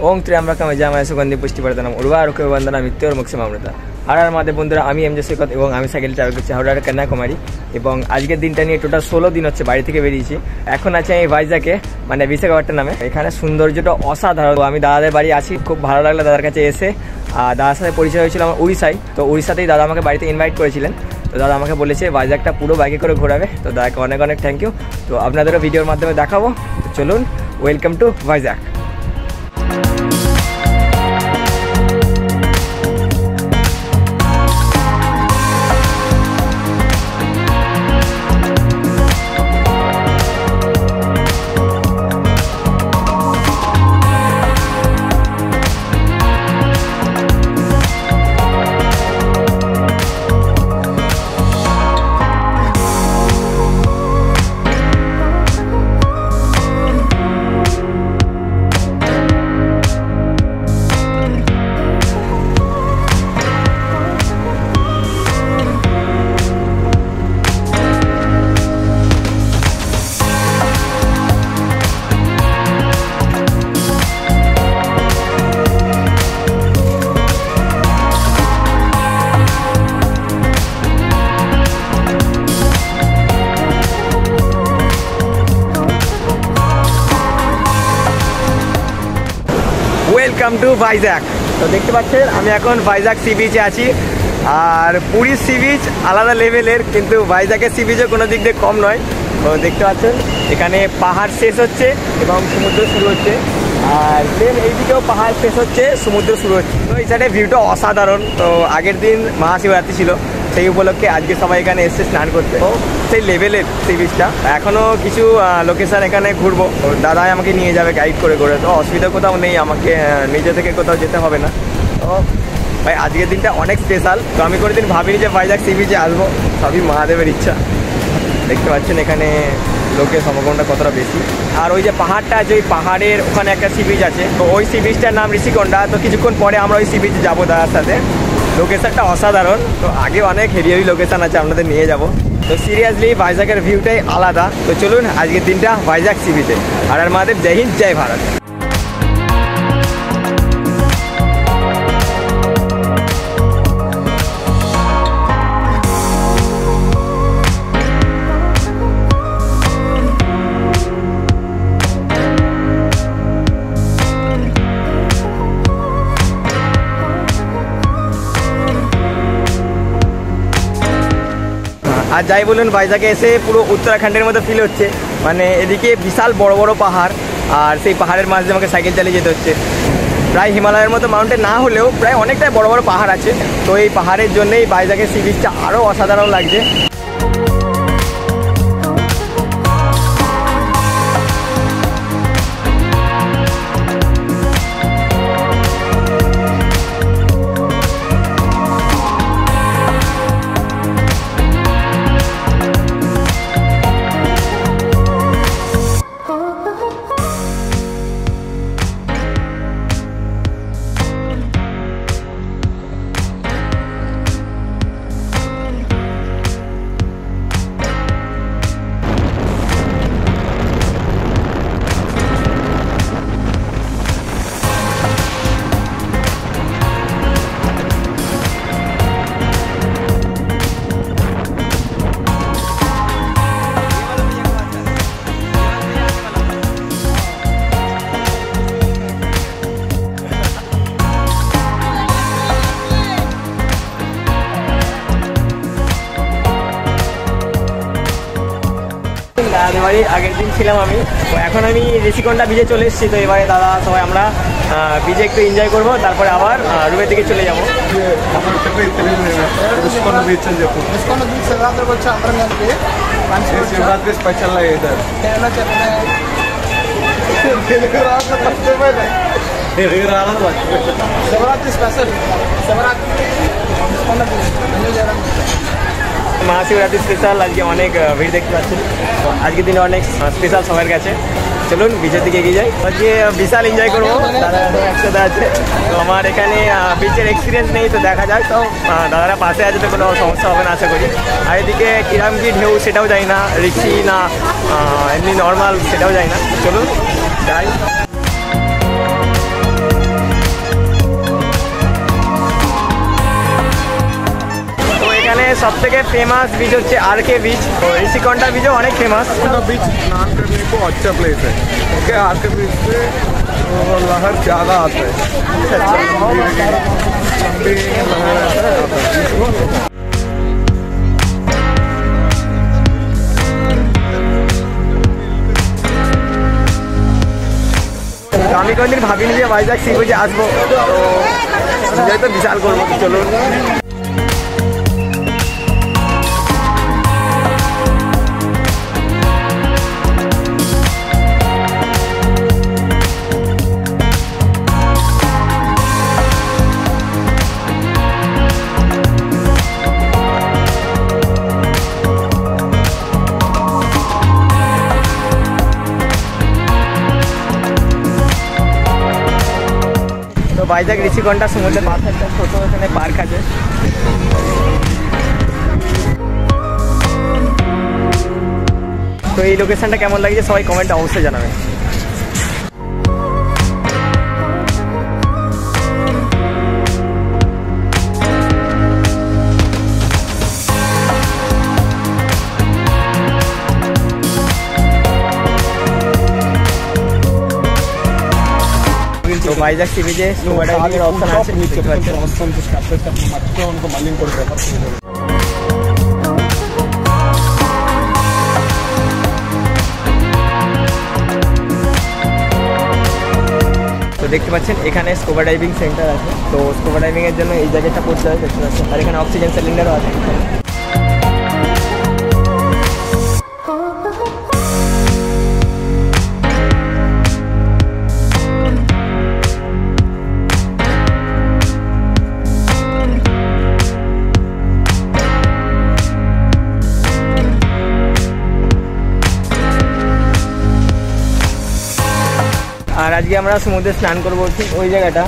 ওং ত্র্যম্বকম যজামহে সুগন্ধিম পুষ্টিবর্ধনম উর্বারুকমিব বন্ধনামি মৃত্যুর্মুক্ষীয়মামৃতা। আর আমাদের বন্ধুরা, আমি এমজে সৈকত এবং আমি সাইকেল ট্রাভেল করছি হাওড়ার কন্যাকুমারী। এবং আজকের দিনটা নিয়ে টোটাল 16 দিন হচ্ছে বাড়ি থেকে বেরিয়েছি। এখন আছে আমি ভাইজাকে, মানে বিশাখাপট্টনমে। এখানে সৌন্দর্যটা অসাধারণ। আমি দাদাদের বাড়ি আছি, খুব ভালো লাগলো দাদার কাছে এসে। আর দাদার সাথে পরিচয় হয়েছিল আমার উড়িষ্যায়। তো উড়িষ্যাতেই দাদা আমাকে বাড়িতে ইনভাইট করেছিলেন। তো দাদা আমাকে বলেছে ভাইজাকটা পুরো বাইকে করে ঘোরাবে। তো দাদাকে অনেক অনেক থ্যাংক ইউ। তো আপনাদেরও ভিডিওর মাধ্যমে দেখাবো। তো চলুন, welcome to Vizag. Welcome to Vizag. তো দেখতে পাচ্ছেন আমি এখন ভাইজাক সি বিচে আছি। আর পুরীর সি বিচ আলাদা লেভেলের, কিন্তু ভাইজাকের সি বিচও কোনো দিক দিয়ে কম নয়। তো দেখতে পাচ্ছেন এখানে পাহাড় শেষ হচ্ছে এবং সমুদ্র শুরু হচ্ছে। আর দেন এইদিকেও পাহাড় শেষ হচ্ছে, সমুদ্র শুরু হচ্ছে। তো এই সাইডে ভিউটা অসাধারণ। তো আগের দিন মহাশিবরাত্রি ছিল, সেই উপলক্ষে আজকে সবাই এখানে এসে স্নান করতে। তো সেই লেভেলের সি বিচটা। এখনও কিছু লোকেশান এখানে ঘুরবো, দাদাই আমাকে নিয়ে যাবে গাইড করে করে। তো অসুবিধা কোথাও নেই, আমাকে নিজে থেকে কোথাও যেতে হবে না। তো ভাই আজকের দিনটা অনেক স্পেশাল। তো আমি কোনোদিন ভাবিনি যে ভাইজাক সি বিচে আসবো, সবই মহাদেবের ইচ্ছা। দেখতে পাচ্ছেন এখানে লোকের সমাগমটা কতটা বেশি। আর ওই যে পাহাড়টা আছে, ওই পাহাড়ের ওখানে একটা সি বিচ আছে। তো ওই সি বিচটার নাম ঋষিকোণা। তো কিছুক্ষণ পরে আমরা ওই সি বিচে যাবো দাদার সাথে। লোকেশনটা অসাধারণ। তো আগে অনেক হেভি হেভি লোকেশন আছে, আপনাদের নিয়ে যাব। তো সিরিয়াসলি ভাইজাকের ভিউটাই আলাদা। তো চলুন আজকের দিনটা ভাইজাক সি বিচে। আর মহাদেব, জয় হিন্দ, জয় ভারত। আর যাই বলুন, ভাইজাকে এসে পুরো উত্তরাখণ্ডের মতো ফিল হচ্ছে। মানে এদিকে বিশাল বড় বড় পাহাড়, আর সেই পাহাড়ের মাঝে আমাকে সাইকেল চালিয়ে যেতে হচ্ছে। প্রায় হিমালয়ের মতো মাউন্টেন না হলেও প্রায় অনেকটাই বড় বড় পাহাড় আছে। তো এই পাহাড়ের জন্যই ভাইজাকের সি বিচটা আরও অসাধারণ লাগছে। দাদাদের বাড়ি আগের দিন ছিলাম আমি। তো এখন আমি ঋষিকোণা বিচে চলে এসেছি। তো এবারে দাদা সবাই আমরা বিচে একটু এনজয় করবো, তারপরে আবার রুমের দিকে চলে যাবো। शिवरात्रि स्पेशल है इधर। शिवरात्रि स्पेशल महाशिवरात्रि स्पेशल आज के अनेक ভিড় দেখতে পাচ্ছেন। আজকের দিনে অনেক স্পেশাল সবার কাছে। চলুন বিচের দিকে এগিয়ে যাই। আজকে বিশাল এনজয় করবো, দাদা একসাথে আছে। তো আমার এখানে বিচের এক্সপিরিয়েন্স নেই, তো দেখা যাক। তো দাদারা পাশে আছে, তো কোনো সমস্যা হবে না আশা করি। আর এদিকে কিরাম কি ঢেউ সেটাও যাই না, রিক্সি না এমনি নর্মাল সেটাও যাই না। চলুন যাই। सब থেকে फेमस बीच হচ্ছে आरके बीच। तो ऋषिकोंडा बीच অনেক फेमस। बीच स्नान करने को अच्छा प्लेस है क्योंकि आरके बीच से लहर ज़्यादा आता है। আমি কোনদিন ভাবিনি যে ভাইজ্যাক সি বিচে আসবো, তো তো বিশাল করবো। চলুন ভাইজ্যাক ঋষিকোন্ডা সমুদ্রের পাশে একটা ছোট এখানে পার্ক আছে। তো এই লোকেশনটা কেমন লাগছে সবাই কমেন্টে অবশ্যই জানাবেন। तो वाइजैक सी बीचे स्कूबा डाइविंग ऑप्शन আছে নিচে আছে অপশন তো স্টার্টটা মাত্র उनको मालिंग করে দেখার। তো দেখতে পাচ্ছেন এখানে স্কুবা ডাইভিং সেন্টার আছে। তো স্কুবা ডাইভিং এর জন্য এই জায়গাটা পড়তে হয় দেখতে পাচ্ছেন, আর এখানে অক্সিজেন সিলিন্ডারও আছে। আর আজকে আমরা সমুদ্রে স্নান করবো ঠিক ওই জায়গাটা।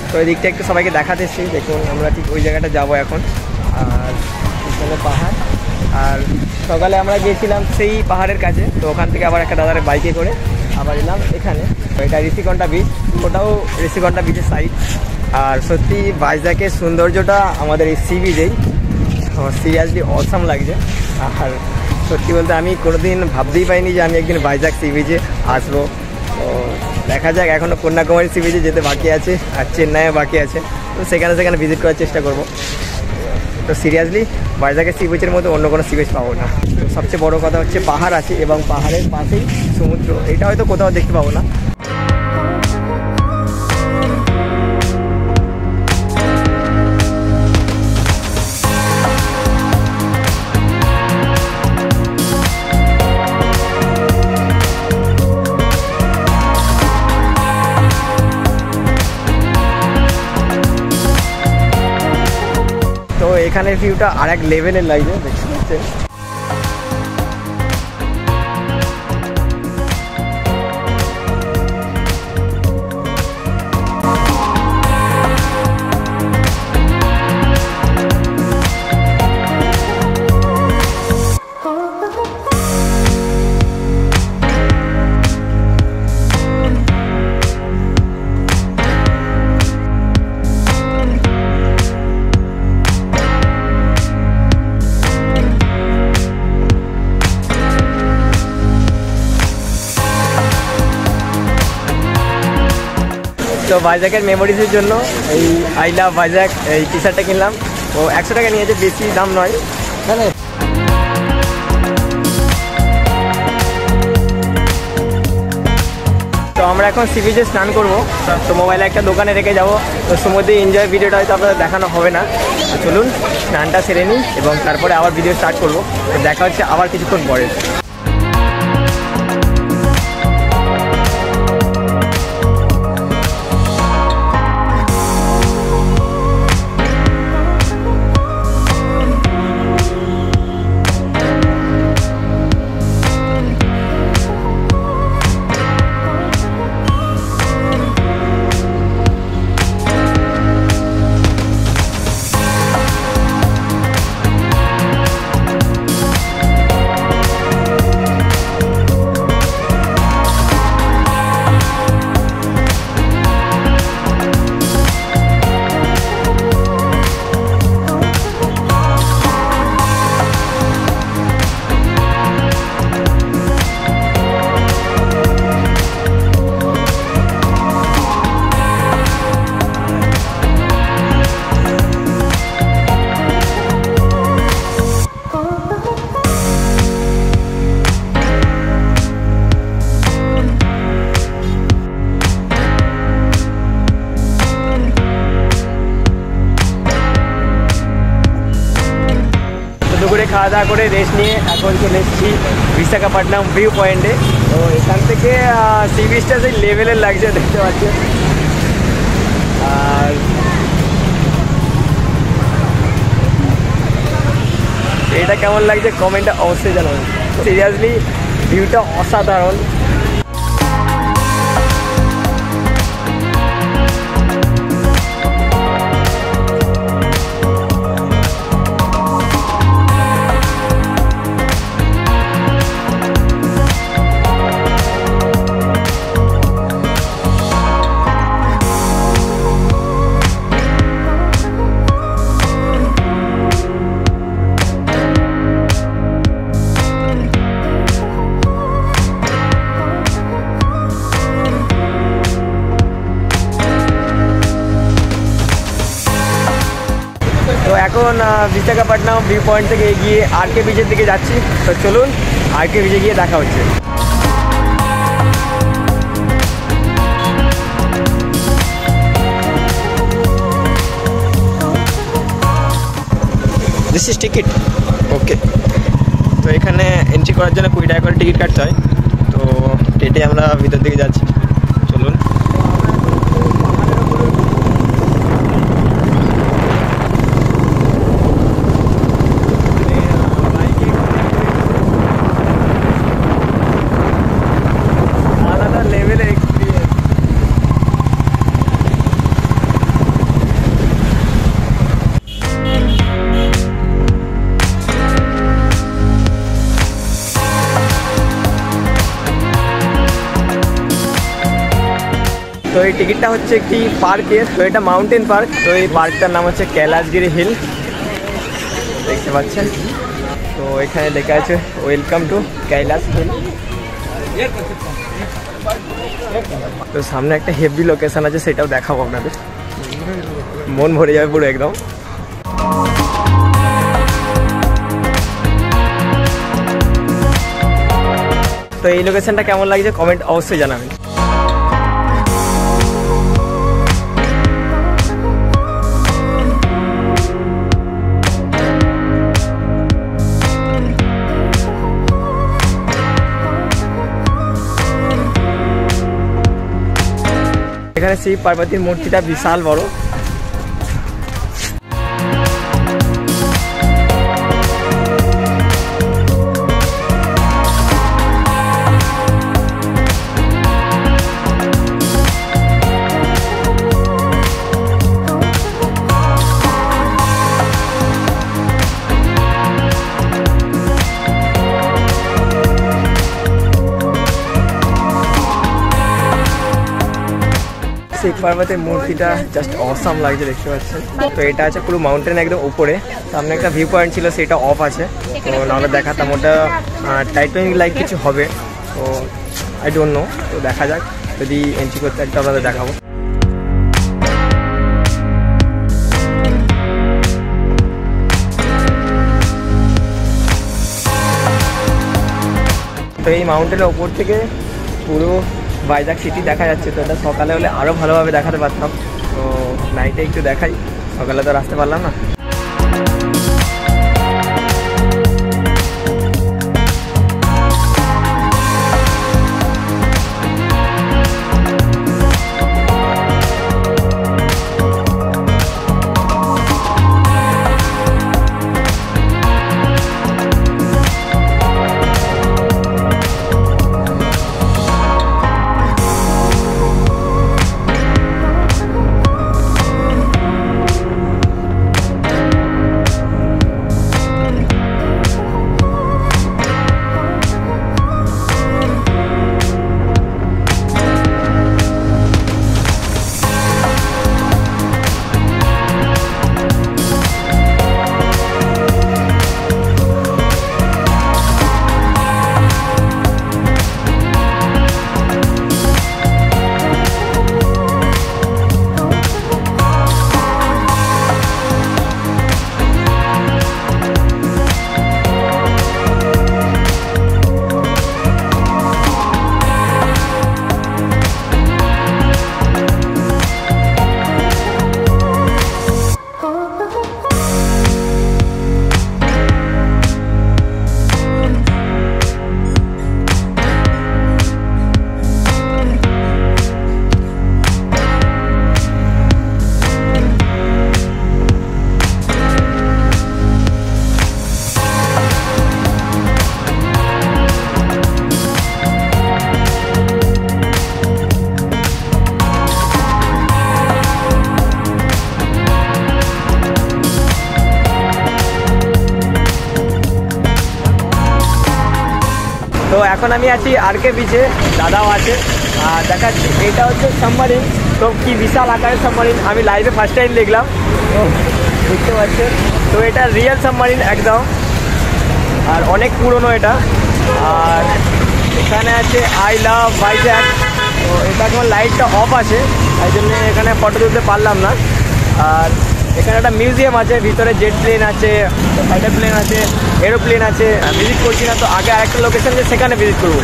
তো ওই দিকটা একটু সবাইকে দেখাতে এসেছি, দেখুন আমরা ঠিক ওই জায়গাটা যাবো এখন। আর এখানে পাহাড়, আর সকালে আমরা গিয়েছিলাম সেই পাহাড়ের কাছে। তো ওখান থেকে আবার একটা দাদার বাইকে করে আবার এলাম এখানে। তো এটা ঋষিকোন্ডা বিচ, ওটাও ঋষিকোন্ডা বিচের সাইড। আর সত্যি ভাইজ্যাকের সৌন্দর্যটা আমাদের এই সি বিচেই সিরিয়াসলি অসাম লাগছে। আর সত্যি বলতে আমি কোনোদিন ভাবতেই পাইনি যে আমি একদিন ভাইজ্যাক সি বিচে আসবো। তো দেখা যাক, এখনও কন্যাকুমারী সি বিচে যেতে বাকি আছে আর চেন্নাইয়ে বাকি আছে। তো সেখানে ভিজিট করার চেষ্টা করব। তো সিরিয়াসলি ভাইজ্যাকের সি বিচের মধ্যে অন্য কোনো সি বিচ পাবো না। তো সবচেয়ে বড় কথা হচ্ছে পাহাড় আছে এবং পাহাড়ের পাশেই সমুদ্র, এটা হয়তো কোথাও দেখতে পাবো না। তো এখানের ভিউটা আর এক লেভেলের লাগছে, দেখতে পাচ্ছেন। তো ভাইজ্যাকের মেমোরিজের জন্য এই আই লাভ ভাইজ্যাক এই টি শার্টটা কিনলাম। ও 100 টাকা নিয়েছে, বেশি দাম নয়। তো আমরা এখন সি বিচে স্নান করবো। তো মোবাইলে একটা দোকানে রেখে যাবো। তো সমুদ্রে এনজয় ভিডিওটা হয়তো আপনাদের দেখানো হবে না। তো চলুন স্নানটা সেরে নিই এবং তারপরে আবার ভিডিও স্টার্ট করবো। তো দেখা হচ্ছে আবার কিছুক্ষণ পরে। খাওয়া দাওয়া করে রেস্ট নিয়ে এখন চলে এসেছি বিশাখাপট্টনম ভিউ পয়েন্টে। তো এখান থেকে সি বিচটা সেই লেভেলের লাগছে দেখতে পাচ্ছেন। আর এটা কেমন লাগছে কমেন্টটা অবশ্যই জানাবেন। সিরিয়াসলি ভিউটা অসাধারণ। তো এখন বিশাখাপট্টনম ভিউ পয়েন্ট থেকে এগিয়ে আরকে বিচের দিকে যাচ্ছি। তো চলুন আরকে বিচে গিয়ে দেখা হচ্ছে। This is ticket. ওকে, তো এখানে এন্ট্রি করার জন্য 20 টাকা করে টিকিট কাটতে হয়। তো হেঁটে আমরা ভিতর দিকে যাচ্ছি, চলুন। তো এই টিকিটটা হচ্ছে একটি পার্কের। তো এটা মাউন্টেন পার্ক। তো এই পার্কটার নাম হচ্ছে কৈলাসগিরি হিল, দেখতে পাচ্ছেন। তো এখানে লেখা আছে ওয়েলকাম টু কৈলাস হিল। তো সামনে একটা হেভি লোকেশন আছে, সেটাও দেখাবো আপনাদের, মন ভরে যাবে পুরো একদম। তো এই লোকেশনটা কেমন লাগছে কমেন্ট অবশ্যই জানাবেন। এখানে শিব পার্বতীর মূর্তিটা বিশাল বড়। শিব পার্বতীর মূর্তিটা জাস্ট অসাম লাগছে, দেখতে পাচ্ছেন। তো এটা আছে পুরো মাউন্টেন একদম উপরে। সামনে একটা ভিউ পয়েন্ট ছিল, সেটা অফ আছে। তো নাহলে দেখাতাম, ওটা টাইটানিক লাইক কিছু হবে। তো আই ডোন্ট নো, তো দেখা যাক, যদি এন্ট্রি করতে একটা আপনাদের দেখাবো। তো এই মাউন্টেনের ওপর থেকে পুরো ভাইজাগ সিটি দেখা যাচ্ছে। তো এটা সকালে হলে আরও ভালোভাবে দেখাতে পারতাম। তো নাইটে একটু দেখাই, সকালে তো আর আসতে পারলাম না। এখন আমি আছি আরকে বিচে, দাদাও আছে। আর দেখাচ্ছি, এটা হচ্ছে সাবমারিন। তো কি বিশাল আকারের সাবমারিন, আমি লাইভে ফার্স্ট টাইম দেখলাম। তো বুঝতে পারছেন, তো এটা রিয়েল সাবমারিন একদম, আর অনেক পুরনো এটা। আর এখানে আছে আই লাভ ভাইজ্যাক। তো এটা এখন লাইটটা অফ আছে, তাই জন্য এখানে ফটো তুলতে পারলাম না। আর এখানে একটা মিউজিয়াম আছে, ভিতরে জেট প্লেন আছে, ফাইটার প্লেন আছে, এরোপ্লেন আছে। ভিজিট করছি না, তো আগে আরেকটা লোকেশন আছে সেখানে ভিজিট করবো।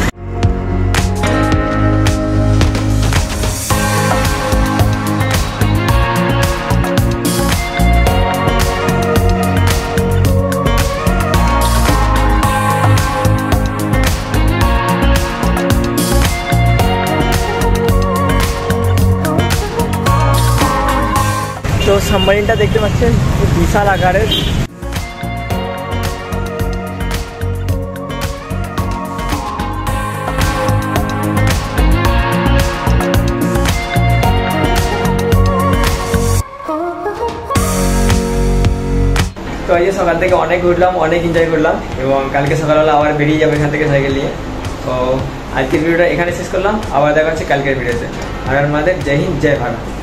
তো সাবমারিনটা দেখতে পাচ্ছেন বিশাল আকারের। তো এই যে সকাল থেকে অনেক ঘুরলাম, অনেক এনজয় করলাম, এবং কালকে সকালবেলা আবার বেরিয়ে যাবো এখান থেকে সাইকেল নিয়ে। তো আজকের ভিডিওটা এখানে শেষ করলাম, আবার দেখা হচ্ছে কালকের ভিডিওতে। আর আমাদের জয় হিন্দ, জয় ভারত।